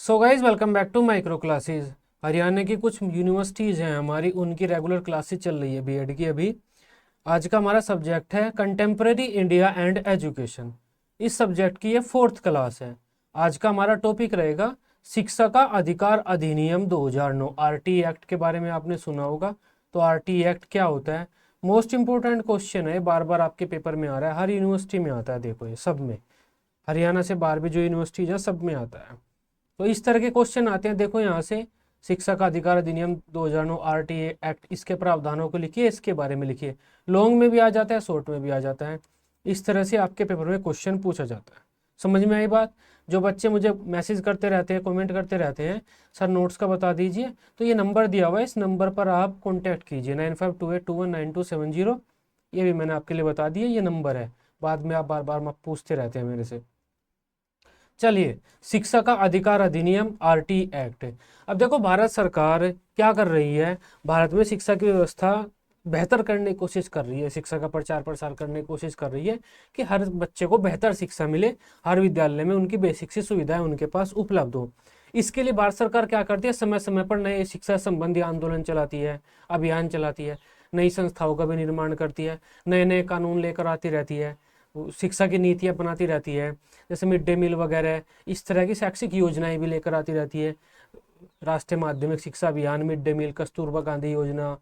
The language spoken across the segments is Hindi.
So guys welcome back to micro classes. Haryana की कुछ यूनिवर्सिटीज़ हैं हमारी, उनकी रेगुलर क्लासेस चल रही है बीएड की अभी। आज का हमारा सब्जेक्ट है कंटेम्प्रेरी इंडिया एंड एजुकेशन। इस सब्जेक्ट की ये फोर्थ क्लास है। आज का हमारा टॉपिक रहेगा शिक्षा का अधिकार अधिनियम 2009। आरटी एक्ट के बारे में आपने सुना होगा। तो आरटी एक्ट क्या होता है? मोस्ट इंपोर्टेंट क्वेश्चन है, बार बार आपके पेपर में आ रहा है, हर यूनिवर्सिटी में आता है। देखो ये सब में, हरियाणा से बाहर भी जो यूनिवर्सिटीज है सब में आता है। तो इस तरह के क्वेश्चन आते हैं। देखो यहाँ से शिक्षा का अधिकार अधिनियम 2009 आरटीए एक्ट, इसके प्रावधानों को लिखिए, इसके बारे में लिखिए। लॉन्ग में भी आ जाता है, शॉर्ट में भी आ जाता है। इस तरह से आपके पेपर में क्वेश्चन पूछा जाता है। समझ में आई बात? जो बच्चे मुझे मैसेज करते रहते हैं, कमेंट करते रहते हैं, सर नोट्स का बता दीजिए, तो ये नंबर दिया हुआ है, इस नंबर पर आप कॉन्टैक्ट कीजिए 9528219270। ये भी मैंने आपके लिए बता दिया, ये नंबर है। बाद में आप बार बार पूछते रहते हैं मेरे से। चलिए, शिक्षा का अधिकार अधिनियम आरटी एक्ट। अब देखो भारत सरकार क्या कर रही है, भारत में शिक्षा की व्यवस्था बेहतर करने की कोशिश कर रही है, शिक्षा का प्रचार प्रसार करने की कोशिश कर रही है कि हर बच्चे को बेहतर शिक्षा मिले, हर विद्यालय में उनकी बेसिक सी सुविधाएं उनके पास उपलब्ध हो। इसके लिए भारत सरकार क्या करती है, समय समय पर नए शिक्षा संबंधी आंदोलन चलाती है, अभियान चलाती है, नई संस्थाओं का भी निर्माण करती है, नए नए कानून लेकर आती रहती है, शिक्षा की नीतियाँ बनाती रहती है, जैसे मिड डे मील वगैरह, इस तरह की शैक्षिक योजनाएं भी लेकर आती रहती है। राष्ट्रीय Madhyamik Shiksha Abhiyan, mid day meal, Kasturba Gandhi योजना,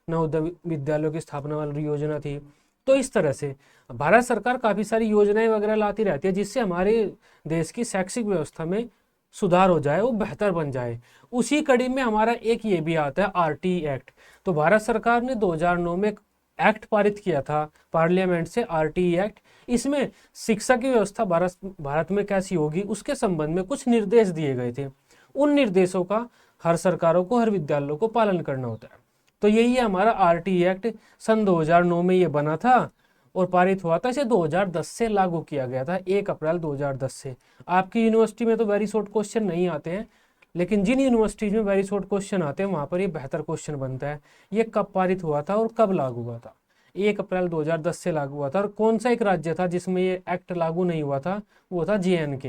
नवोदय विद्यालयों की स्थापना वाली योजना थी। तो इस तरह से भारत सरकार काफ़ी सारी योजनाएं वगैरह लाती रहती है, जिससे हमारे देश की शैक्षिक व्यवस्था में सुधार हो जाए, वो बेहतर बन जाए। उसी कड़ी में हमारा एक ये भी आता है आरटी एक्ट। तो भारत सरकार ने 2009 में एक एक्ट पारित किया था पार्लियामेंट से, आरटी एक्ट। इसमें शिक्षा की व्यवस्था भारत में कैसी होगी उसके संबंध में कुछ निर्देश दिए गए थे। उन निर्देशों का हर सरकारों को, हर विद्यालयों को पालन करना होता है। तो यही है हमारा आरटी एक्ट। सन 2009 में ये बना था और पारित हुआ था। इसे 2010 से लागू किया गया था, 1 अप्रैल 2010 से। आपकी यूनिवर्सिटी में तो वेरी शॉर्ट क्वेश्चन नहीं आते हैं, लेकिन जिन यूनिवर्सिटीज में वेरी शॉर्ट क्वेश्चन आते हैं वहाँ पर ये बेहतर क्वेश्चन बनता है। ये कब पारित हुआ था और कब लागू हुआ था? 1 अप्रैल 2010 से लागू हुआ था। और कौन सा एक राज्य था जिसमें ये एक्ट लागू नहीं हुआ था? वो था JNK,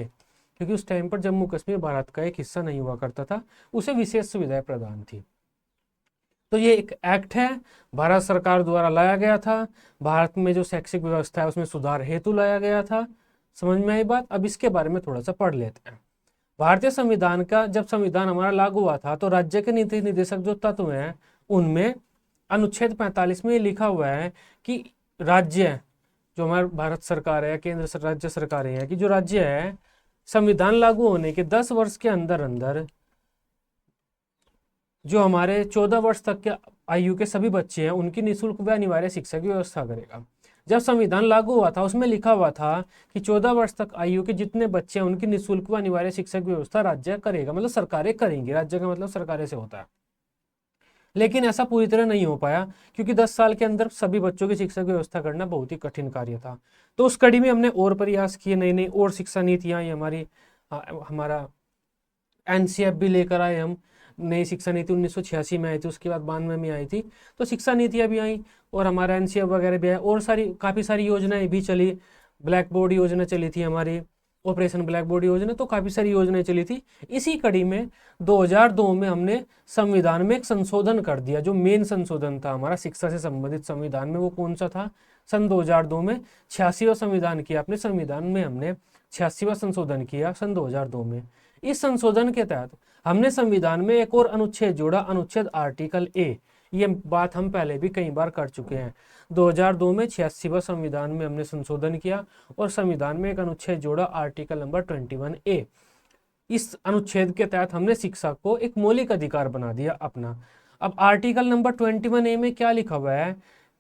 क्योंकि उस टाइम पर जम्मू कश्मीर भारत का एक हिस्सा नहीं हुआ करता था, उसे विशेष सुविधाएं प्रदान थी। तो ये एक एक्ट है, भारत सरकार द्वारा लाया गया था, भारत में जो शैक्षिक व्यवस्था है उसमें सुधार हेतु लाया गया था। समझ में आई बात? अब इसके बारे में थोड़ा सा पढ़ लेते हैं। भारतीय संविधान का जब संविधान हमारा लागू हुआ था, तो राज्य के नीति निर्देशक जो तत्व हैं उनमें अनुच्छेद 45 में लिखा हुआ है कि राज्य, जो हमारा भारत सरकार है, केंद्र राज्य सरकारें हैं, कि जो राज्य है संविधान लागू होने के 10 वर्ष के अंदर अंदर जो हमारे 14 वर्ष तक के आयु के सभी बच्चे हैं उनकी निःशुल्क व अनिवार्य शिक्षा की व्यवस्था करेगा। जब संविधान लागू हुआ था उसमें लिखा हुआ था कि 14 वर्ष तक आयु के जितने बच्चे हैं उनकी निःशुल्क व अनिवार्य शिक्षा की व्यवस्था राज्य करेगा, मतलब सरकारें करेंगी। राज्य का मतलब सरकारें से होता है। लेकिन ऐसा पूरी तरह नहीं हो पाया, क्योंकि 10 साल के अंदर सभी बच्चों की शिक्षा की व्यवस्था करना बहुत ही कठिन कार्य था। तो उस कड़ी में हमने और प्रयास किए, नई नई और शिक्षा नीतियाँ, ये हमारा NCF भी लेकर आए हम। नई शिक्षा नीति 1986 में आई थी, उसके बाद 92 में आई थी। तो शिक्षा नीतियाँ भी आई और हमारा NCF वगैरह भी आया, और काफ़ी सारी योजनाएं भी चली। ब्लैक बोर्ड योजना चली थी हमारी, ऑपरेशन ब्लैक बोर्ड योजना, तो काफ़ी सारी योजनाएं चली थी। इसी कड़ी में 2002 में हमने संविधान में एक संशोधन कर दिया। जो मेन संशोधन था हमारा शिक्षा से संबंधित संविधान में, वो कौन सा था? सन 2002 में 86वां संविधान किया अपने संविधान में, हमने 86वां संशोधन किया सन 2002 में। इस संशोधन के तहत हमने संविधान में एक और अनुच्छेद जोड़ा, अनुच्छेद आर्टिकल ए। ये बात हम पहले भी कई बार कर चुके हैं। 2002 में 86वां संविधान में हमने संशोधन किया और संविधान में एक अनुच्छेद जोड़ा, आर्टिकल नंबर 21A। इस अनुच्छेद के तहत हमने शिक्षा को एक मौलिक अधिकार बना दिया अपना। अब आर्टिकल नंबर 21A में क्या लिखा हुआ है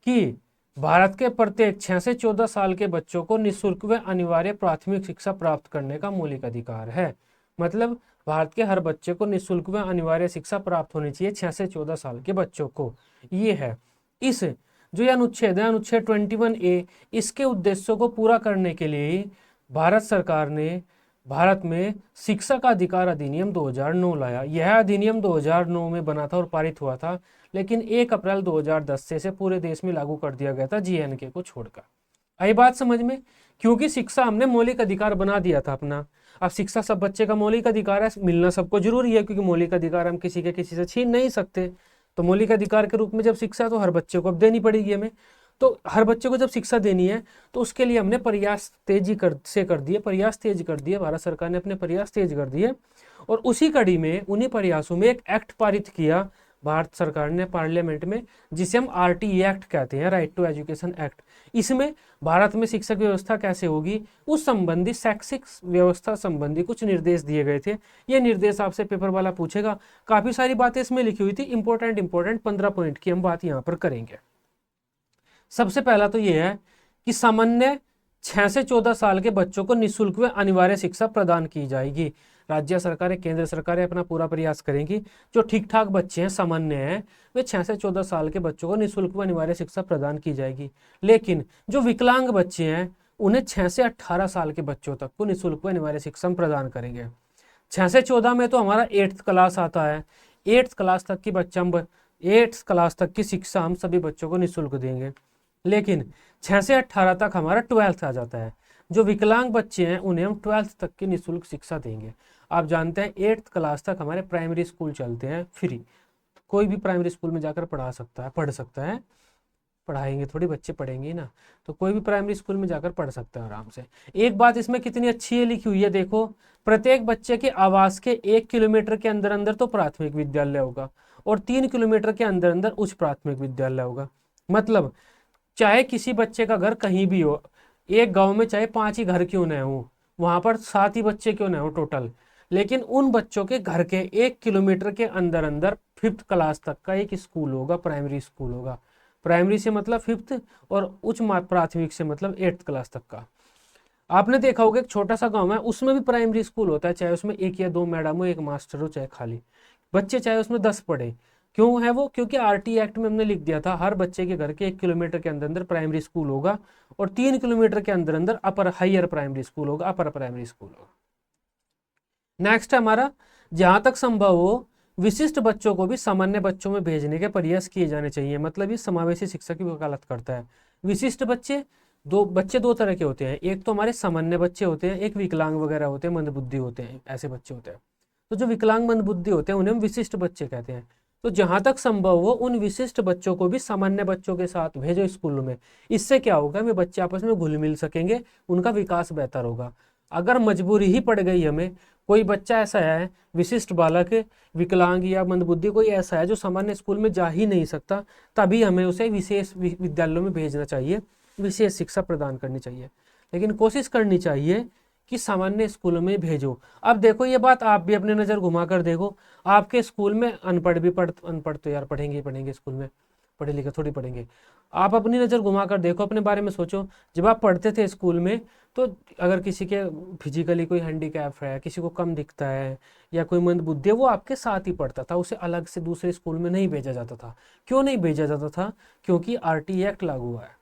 कि भारत के प्रत्येक 6 से 14 साल के बच्चों को निःशुल्क व अनिवार्य प्राथमिक शिक्षा प्राप्त करने का मौलिक अधिकार है। मतलब भारत के हर बच्चे को निःशुल्क व अनिवार्य शिक्षा प्राप्त होनी चाहिए, 6 से 14 साल के बच्चों को। ये है इस जो ये अनुच्छेद है, अनुच्छेद 21A, इसके उद्देश्यों को पूरा करने के लिए भारत सरकार ने भारत में शिक्षा का अधिकार अधिनियम 2009 लाया। यह अधिनियम 2009 में बना था और पारित हुआ था, लेकिन 1 अप्रैल 2010 से पूरे देश में लागू कर दिया गया था, JNK को छोड़कर। आई बात समझ में? क्योंकि शिक्षा हमने मौलिक अधिकार बना दिया था अपना। अब शिक्षा सब बच्चे का मौलिक अधिकार है, मिलना सबको जरूरी है, क्योंकि मौलिक अधिकार हम किसी के किसी से छीन नहीं सकते। तो मौलिक अधिकार के रूप में जब शिक्षा, तो हर बच्चे को अब देनी पड़ेगी हमें। तो हर बच्चे को जब शिक्षा देनी है, तो उसके लिए हमने प्रयास कर दिए, प्रयास तेज कर दिए, भारत सरकार ने अपने प्रयास तेज कर दिए। और उसी कड़ी में, उन्हीं प्रयासों में एक एक्ट पारित किया भारत सरकार ने पार्लियामेंट में, जिसे हम RTE एक्ट कहते हैं, राइट टू एजुकेशन एक्ट। इसमें भारत में शिक्षक व्यवस्था कैसे होगी उस संबंधी, शैक्षिक व्यवस्था संबंधी कुछ निर्देश दिए गए थे। ये निर्देश आपसे पेपर वाला पूछेगा। काफी सारी बातें इसमें लिखी हुई थी, इंपॉर्टेंट 15 पॉइंट की हम बात यहाँ पर करेंगे। सबसे पहला तो ये है कि सामान्य 6 से 14 साल के बच्चों को निःशुल्क व अनिवार्य शिक्षा प्रदान की जाएगी। राज्य सरकारें, केंद्र सरकारें अपना पूरा प्रयास करेंगी। जो ठीक ठाक बच्चे हैं, सामान्य हैं, वे 6 से 14 साल के बच्चों को निःशुल्क व अनिवार्य शिक्षा प्रदान की जाएगी। लेकिन जो विकलांग बच्चे हैं, उन्हें 6 से 18 साल के बच्चों तक को निःशुल्क व अनिवार्य शिक्षा प्रदान करेंगे। 6 से 14 में तो हमारा 8th क्लास आता है। 8th क्लास तक की बच्चा, 8th क्लास तक की शिक्षा हम सभी बच्चों को निःशुल्क देंगे। लेकिन 6 से 18 तक हमारा 12th आ जाता है। जो विकलांग बच्चे हैं, उन्हें हम 12th तक की निःशुल्क शिक्षा देंगे। आप जानते हैं 8th क्लास तक हमारे प्राइमरी स्कूल चलते हैं फ्री। कोई भी प्राइमरी स्कूल में जाकर पढ़ सकता है। पढ़ाएंगे थोड़ी, बच्चे पढ़ेंगे ना, तो कोई भी प्राइमरी स्कूल में जाकर पढ़ सकता है आराम से। एक बात इसमें कितनी अच्छी है लिखी हुई है, देखो, प्रत्येक बच्चे के आवास के 1 किलोमीटर के अंदर अंदर तो प्राथमिक विद्यालय होगा, और 3 किलोमीटर के अंदर अंदर उच्च प्राथमिक विद्यालय होगा। मतलब चाहे किसी बच्चे का घर कहीं भी हो, एक गांव में चाहे 5 ही घर क्यों न हो, वहां पर 7 ही बच्चे क्यों न हो टोटल, लेकिन उन बच्चों के घर के 1 किलोमीटर के अंदर अंदर 5th क्लास तक का एक स्कूल होगा, प्राइमरी स्कूल होगा। प्राइमरी से मतलब 5th, और उच्च प्राथमिक से मतलब 8th क्लास तक का। आपने देखा होगा एक छोटा सा गांव है, उसमें भी प्राइमरी स्कूल होता है, चाहे उसमें 1 या 2 मैडम हो, 1 मास्टर हो, चाहे खाली बच्चे, चाहे उसमें 10 पढ़े। क्यों है वो? क्योंकि RTE एक्ट में हमने लिख दिया था, हर बच्चे के घर के 1 किलोमीटर के अंदर अंदर प्राइमरी स्कूल होगा, और 3 किलोमीटर के अंदर अंदर अपर हायर प्राइमरी स्कूल होगा, अपर प्राइमरी स्कूल होगा। नेक्स्ट है हमारा, जहां तक संभव हो विशिष्ट बच्चों को भी सामान्य बच्चों में भेजने के प्रयास किए जाने चाहिए। मतलब ये समावेशी शिक्षा की वकालत करता है। विशिष्ट बच्चे, दो तरह के होते हैं। एक तो हमारे सामान्य बच्चे होते हैं, एक विकलांग वगैरह होते हैं, मंदबुद्धि होते हैं, ऐसे बच्चे होते हैं। तो जो विकलांग मंदबुद्धि होते हैं, उन्हें हम विशिष्ट बच्चे कहते हैं। तो जहां तक संभव हो उन विशिष्ट बच्चों को भी सामान्य बच्चों के साथ भेजो स्कूलों में। इससे क्या होगा, वे बच्चे आपस में घुल मिल सकेंगे, उनका विकास बेहतर होगा। अगर मजबूरी ही पड़ गई हमें, कोई बच्चा ऐसा है, विशिष्ट बालक, विकलांग या मंदबुद्धि कोई ऐसा है जो सामान्य स्कूल में जा ही नहीं सकता, तभी हमें उसे विशेष विद्यालयों में भेजना चाहिए, विशेष शिक्षा प्रदान करनी चाहिए। लेकिन कोशिश करनी चाहिए कि सामान्य स्कूलों में भेजो। अब देखो, ये बात आप भी अपनी नज़र घुमा कर देखो, आपके स्कूल में अनपढ़ तो यार पढ़ेंगे स्कूल में, पढ़े लिखे थोड़ी पढ़ेंगे। आप अपनी नज़र घुमा कर देखो, अपने बारे में सोचो। जब आप पढ़ते थे स्कूल में, तो अगर किसी के फिजिकली कोई हैंडीकैप है, किसी को कम दिखता है, या कोई मंदबुद्धि है, वो आपके साथ ही पढ़ता था, उसे अलग से दूसरे स्कूल में नहीं भेजा जाता था। क्यों नहीं भेजा जाता था? क्योंकि RTE एक्ट लागू हुआ है।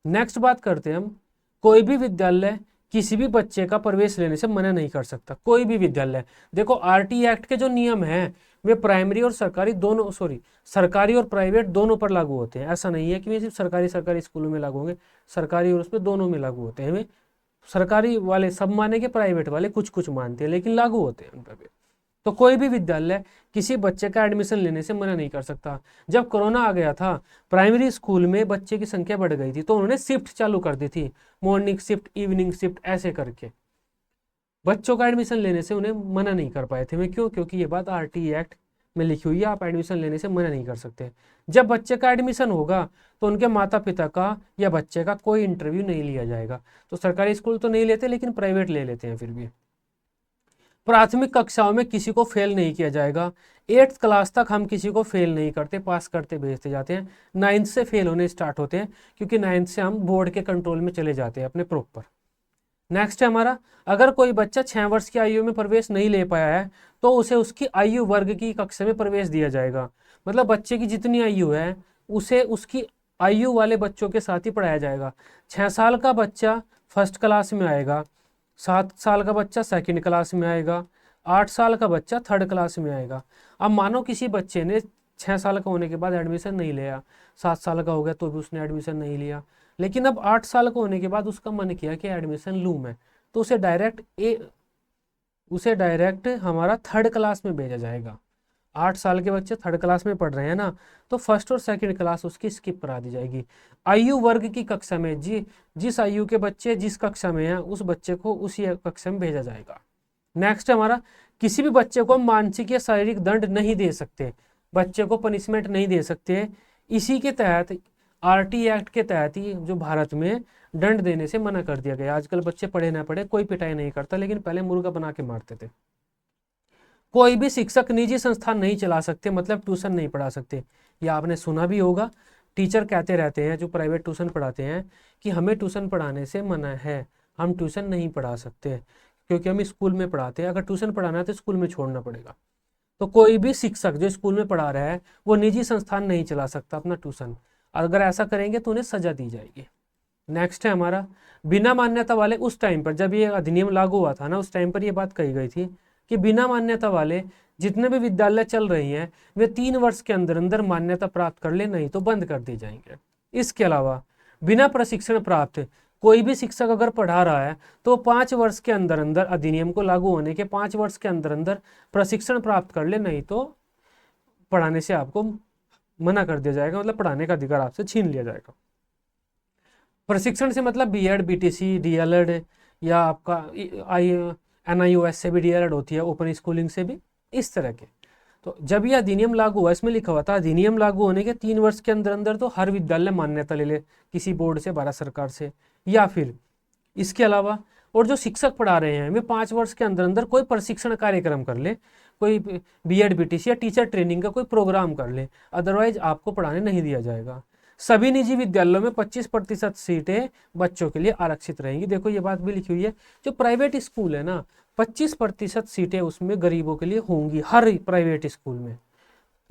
नेक्स्ट बात करते हैं हम, कोई भी विद्यालय किसी भी बच्चे का प्रवेश लेने से मना नहीं कर सकता। कोई भी विद्यालय, देखो RTE एक्ट के जो नियम हैं, वे प्राइमरी और सरकारी दोनों, सरकारी और प्राइवेट दोनों पर लागू होते हैं। ऐसा नहीं है कि वे सिर्फ सरकारी स्कूलों में लागू होंगे, सरकारी और उसमें दोनों में लागू होते हैं। वे सरकारी वाले सब मानेंगे, प्राइवेट वाले कुछ कुछ मानते हैं, लेकिन लागू होते हैं उन पर भी। तो कोई भी विद्यालय किसी बच्चे का एडमिशन लेने से मना नहीं कर सकता। जब कोरोना आ गया था, प्राइमरी स्कूल में बच्चे की संख्या बढ़ गई थी, तो उन्होंने शिफ्ट चालू कर दी थी, मॉर्निंग शिफ्ट, इवनिंग शिफ्ट, ऐसे करके बच्चों का एडमिशन लेने से उन्हें मना नहीं कर पाए थे। मैं क्यों? क्योंकि ये बात RTE एक्ट में लिखी हुई है, आप एडमिशन लेने से मना नहीं कर सकते। जब बच्चे का एडमिशन होगा, तो उनके माता पिता का या बच्चे का कोई इंटरव्यू नहीं लिया जाएगा। तो सरकारी स्कूल तो नहीं लेते, लेकिन प्राइवेट ले लेते हैं फिर भी। प्राथमिक कक्षाओं में किसी को फेल नहीं किया जाएगा। 8th क्लास तक हम किसी को फेल नहीं करते, पास करते भेजते जाते हैं। 9th से फेल होने स्टार्ट होते हैं, क्योंकि 9th से हम बोर्ड के कंट्रोल में चले जाते हैं अपने प्रॉपर। नेक्स्ट है हमारा, अगर कोई बच्चा 6 वर्ष की आयु में प्रवेश नहीं ले पाया है, तो उसे उसकी आयु वर्ग की कक्षा में प्रवेश दिया जाएगा। मतलब बच्चे की जितनी आयु है, उसे उसकी आयु वाले बच्चों के साथ ही पढ़ाया जाएगा। 6 साल का बच्चा 1st क्लास में आएगा, 7 साल का बच्चा 2nd क्लास में आएगा, 8 साल का बच्चा 3rd क्लास में आएगा। अब मानो किसी बच्चे ने 6 साल का होने के बाद एडमिशन नहीं लिया, 7 साल का हो गया तो भी उसने एडमिशन नहीं लिया, लेकिन अब 8 साल का होने के बाद उसका मन किया कि एडमिशन लूँ मैं, तो उसे डायरेक्ट हमारा थर्ड क्लास में भेजा जाएगा। 8 साल के बच्चे थर्ड क्लास में पढ़ रहे हैं ना, तो फर्स्ट और सेकंड क्लास उसकी स्किप करा दी जाएगी। आयु वर्ग की कक्षा में जिस आयु के बच्चे जिस कक्षा में हैं उस बच्चे को उसी कक्षा में भेजा जाएगा। नेक्स्ट हमारा, किसी भी बच्चे को मानसिक या शारीरिक दंड नहीं दे सकते, बच्चे को पनिशमेंट नहीं दे सकते। इसी के तहत आरटी एक्ट के तहत ही जो भारत में दंड देने से मना कर दिया गया। आजकल बच्चे पढ़े ना पढ़े कोई पिटाई नहीं करता, लेकिन पहले मुर्गा बना के मारते थे। कोई भी शिक्षक निजी संस्थान नहीं चला सकते, मतलब ट्यूशन नहीं पढ़ा सकते। या आपने सुना भी होगा, टीचर कहते रहते हैं जो प्राइवेट ट्यूशन पढ़ाते हैं कि हमें ट्यूशन पढ़ाने से मना है, हम ट्यूशन नहीं पढ़ा सकते क्योंकि हम स्कूल में पढ़ाते हैं, अगर ट्यूशन पढ़ाना है तो स्कूल में छोड़ना पड़ेगा। तो कोई भी शिक्षक जो स्कूल में पढ़ा रहा है वो निजी संस्थान नहीं चला सकता अपना ट्यूशन, अगर ऐसा करेंगे तो उन्हें सजा दी जाएगी। नेक्स्ट है हमारा, बिना मान्यता वाले, उस टाइम पर जब ये अधिनियम लागू हुआ था ना, उस टाइम पर ये बात कही गई थी कि बिना मान्यता वाले जितने भी विद्यालय चल रही हैं वे 3 वर्ष के अंदर अंदर मान्यता प्राप्त कर ले, नहीं तो बंद कर दी जाएंगे। इसके अलावा बिना प्रशिक्षण प्राप्त कोई भी शिक्षक अगर पढ़ा रहा है तो 5 वर्ष के अंदर अंदर, अधिनियम को लागू होने के 5 वर्ष के अंदर अंदर प्रशिक्षण प्राप्त कर ले, नहीं तो पढ़ाने से आपको मना कर दिया जाएगा, मतलब पढ़ाने का अधिकार आपसे छीन लिया जाएगा। प्रशिक्षण से मतलब बीएड, बीटीसी, डीएलएड या आपका NIOS से भी डीएलएड होती है, ओपन स्कूलिंग से भी, इस तरह के। तो जब यह अधिनियम लागू हुआ, इसमें लिखा हुआ था अधिनियम लागू होने के 3 वर्ष के अंदर अंदर तो हर विद्यालय मान्यता ले ले किसी बोर्ड से, भारत सरकार से, या फिर इसके अलावा और जो शिक्षक पढ़ा रहे हैं वे 5 वर्ष के अंदर अंदर कोई प्रशिक्षण कार्यक्रम कर ले, कोई बीएड, बीटीसी या टीचर ट्रेनिंग का कोई प्रोग्राम कर ले, अदरवाइज आपको पढ़ाने नहीं दिया जाएगा। सभी निजी विद्यालयों में 25% सीटें बच्चों के लिए आरक्षित रहेंगी। देखो ये बात भी लिखी हुई है, जो प्राइवेट स्कूल है ना 25% सीटें उसमें गरीबों के लिए होंगी हर प्राइवेट स्कूल में।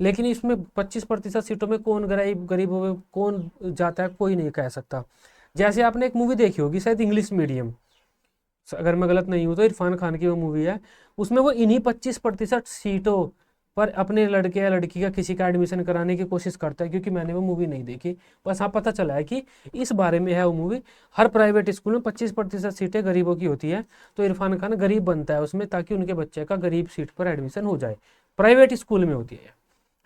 लेकिन इसमें 25% सीटों में कौन गरीबों में कौन जाता है कोई नहीं कह सकता। जैसे आपने एक मूवी देखी होगी शायद इंग्लिश मीडियम, अगर मैं गलत नहीं हूँ तो इरफान खान की वो मूवी है, उसमें वो इन्हीं 25% सीटों पर अपने लड़के या लड़की का किसी का एडमिशन कराने की कोशिश करता है। क्योंकि मैंने वो मूवी नहीं देखी, बस हाँ पता चला है कि इस बारे में है वो मूवी। हर प्राइवेट स्कूल में 25% सीटें गरीबों की होती है, तो इरफान खान गरीब बनता है उसमें ताकि उनके बच्चे का गरीब सीट पर एडमिशन हो जाए, प्राइवेट स्कूल में होती है।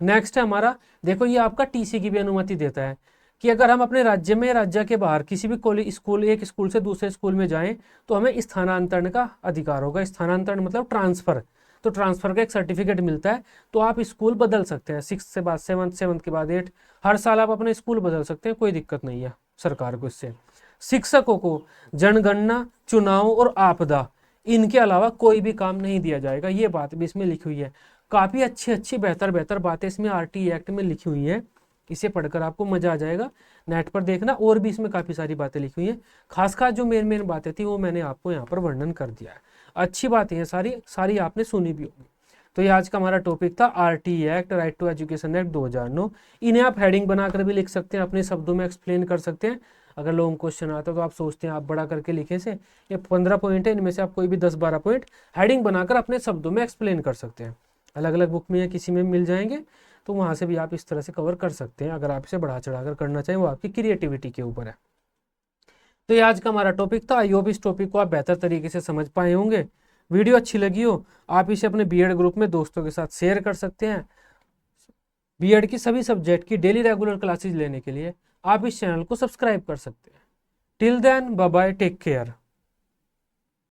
नेक्स्ट है हमारा, देखो ये आपका टीसी की भी अनुमति देता है कि अगर हम अपने राज्य में, राज्य के बाहर किसी भी कॉलेज स्कूल, एक स्कूल से दूसरे स्कूल में जाएं तो हमें स्थानांतरण का अधिकार होगा। स्थानांतरण मतलब ट्रांसफर, तो ट्रांसफर का एक सर्टिफिकेट मिलता है, तो आप स्कूल बदल सकते हैं। 6 से बाद 7, 7 के बाद 8, हर साल आप अपने स्कूल बदल सकते हैं, कोई दिक्कत नहीं है सरकार को इससे। शिक्षकों को जनगणना, चुनाव और आपदा, इनके अलावा कोई भी काम नहीं दिया जाएगा। ये बात भी इसमें लिखी हुई है। काफी अच्छी अच्छी बेहतर बातें इसमें आरटी एक्ट में लिखी हुई है, इसे पढ़कर आपको मजा आ जाएगा। नेट पर देखना, और भी इसमें काफी सारी बातें लिखी हुई हैं। खास जो मेन बातें थी वो मैंने आपको यहाँ पर वर्णन कर दिया है। अच्छी बातें हैं, सारी आपने सुनी भी होगी। तो ये आज का हमारा टॉपिक था RT act, right to education act 2009। इन्हें आप हेडिंग बनाकर भी लिख सकते हैं, अपने शब्दों में एक्सप्लेन कर सकते हैं। अगर लॉन्ग क्वेश्चन आता है तो आप सोचते हैं आप बड़ा करके लिखे से, ये 15 पॉइंट है, इनमें से आप कोई भी 10-12 पॉइंट हेडिंग बनाकर अपने शब्दों में एक्सप्लेन कर सकते हैं। अलग अलग बुक में या किसी में मिल जाएंगे, तो वहाँ से भी आप इस तरह से कवर कर सकते हैं। अगर आप इसे बढ़ा चढ़ाकर करना चाहें, वो आपकी क्रिएटिविटी के ऊपर है। तो ये आज का हमारा टॉपिक था। आई होप इस टॉपिक को आप बेहतर तरीके से समझ पाए होंगे। वीडियो अच्छी लगी हो, आप इसे अपने बीएड ग्रुप में दोस्तों के साथ शेयर कर सकते हैं। बीएड की सभी सब्जेक्ट की डेली रेगुलर क्लासेस लेने के लिए आप इस चैनल को सब्सक्राइब कर सकते हैं। Till then, bye bye, take care.